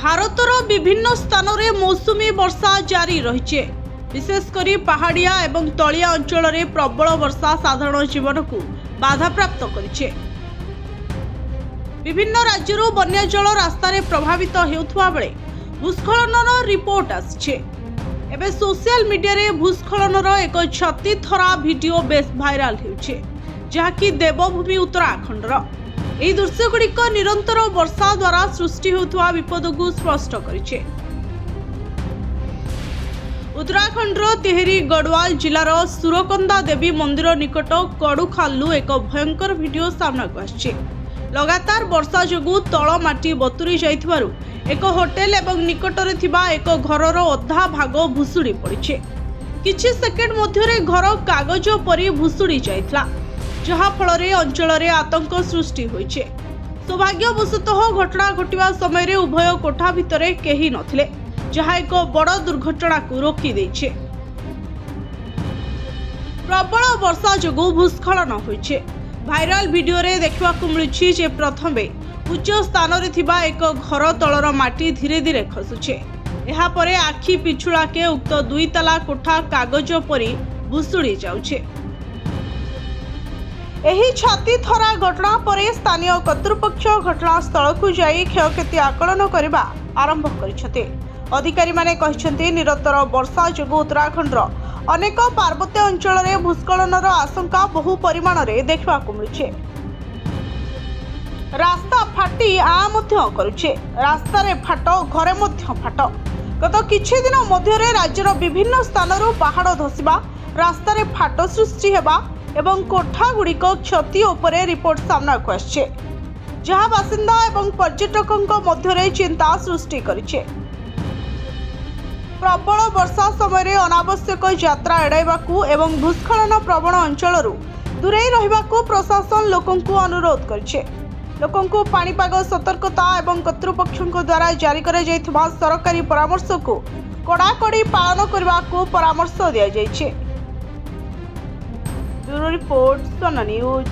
भारतर विभिन्न स्थान में मौसुमी वर्षा जारी रही विशेषकर पहाड़िया एवं तलिया अंचल में प्रबल वर्षा साधारण जीवन को बाधाप्राप्त करिछे। विभिन्न राज्यों बन्या जल रास्ता प्रभावित होउथुवा बेले भूस्खलन रिपोर्ट आसिछे। एबे सोशल मीडिया रे भूस्खलनर एक क्षतिथरा वीडियो बेस भाइराल हेउछे, जहाँकि देवभूमि उत्तराखंडर ଏହି ଦୃଶ୍ୟଗୁଡ଼ିକ ନିରନ୍ତର ବର୍ଷା ଦ୍ୱାରା ସୃଷ୍ଟି ହେଉଥିବା ବିପଦକୁ ସ୍ପଷ୍ଟ କରିଛି। ଉତ୍ତରାଖଣ୍ଡର ତିହିରି ଗଡ଼ୱାଲ ଜିଲ୍ଲାର ସୁରକନ୍ଦା ଦେବୀ ମନ୍ଦିର ନିକଟ କଡୁଖାଲରୁ ଏକ ଭୟଙ୍କର ଭିଡିଓ ସାମ୍ନାକୁ ଆସିଛି। ଲଗାତାର ବର୍ଷା ଯୋଗୁଁ ତଳ ମାଟି ବତୁରି ଯାଇଥିବାରୁ ଏକ ହୋଟେଲ ଏବଂ ନିକଟରେ ଥିବା ଏକ ଘରର ଅଧା ଭାଗ ଭୁଶୁଡ଼ି ପଡ଼ିଛି। କିଛି ସେକେଣ୍ଡ ମଧ୍ୟରେ ଘର କାଗଜ ପରି ଭୁଶୁଡ଼ି ଯାଇଥିଲା, जहाँ फल अंचल आतंक सृष्टि होइछे। सौभाग्यवशतः घटना घटवा समय उभय कोठा भितर केही नथिले, जहाँ एक बड़ दुर्घटना को रोकी देइछे। प्रबल वर्षा जोगु भूस्खलन होइछे। भाइराल वीडियो रे देखिबाकू मिलुछि जे प्रथमे उच्च स्थान रे थिबा एक घर तलर माटी धीरे धीरे खसुछे। एहा परे आखि पिछुळाके उक्त 2 ताला कोठा कागज परी भुसुड़ी जाउछे। एही क्षतिथरा घटना परे स्थानीय कर्तृपक्ष घटनास्थल को जाई क्षयक्षति आकलन करबा आरंभ करिसते। अधिकारी माने कहिसंते निरंतर वर्षा जोगु उत्तराखंडर अनेक पार्वत्य अंचल रे भूस्खलनर आशंका बहु परिमाण रे देखबा को मिलुछे। रास्ता फाटी आ मध्य करुछे। रास्ता रे फाट घरे मध्य फाट। गत किछि दिन मध्य रे राज्यर विभिन्न स्थानरू पहाड़ धसिबा, रास्ता रे फाट सृष्टि हेबा एवं कोठा गुड़िक क्षति उपरे रिपोर्ट सामना को आछे, जहाँ बासिंदा एवं पर्यटकों मध्य चिंता सृष्टि करिछे। प्रबल वर्षा समय अनावश्यक यात्रा एड़ाइबाकू एवं भूस्खलन प्रवण अंचलरू दूरेई रहिबाकू प्रशासन लोकंकू अनुरोध करिछे। लोकंकू पाणीपाग सतर्कता एवं कर्तृपक्षों द्वारा जारी करा जायथिबा सरकारी परामर्श को कड़ाकड़ी पालन करबाकू परामर्श दिया जायछे। ब्यूरो रिपोर्ट सोना न्यूज।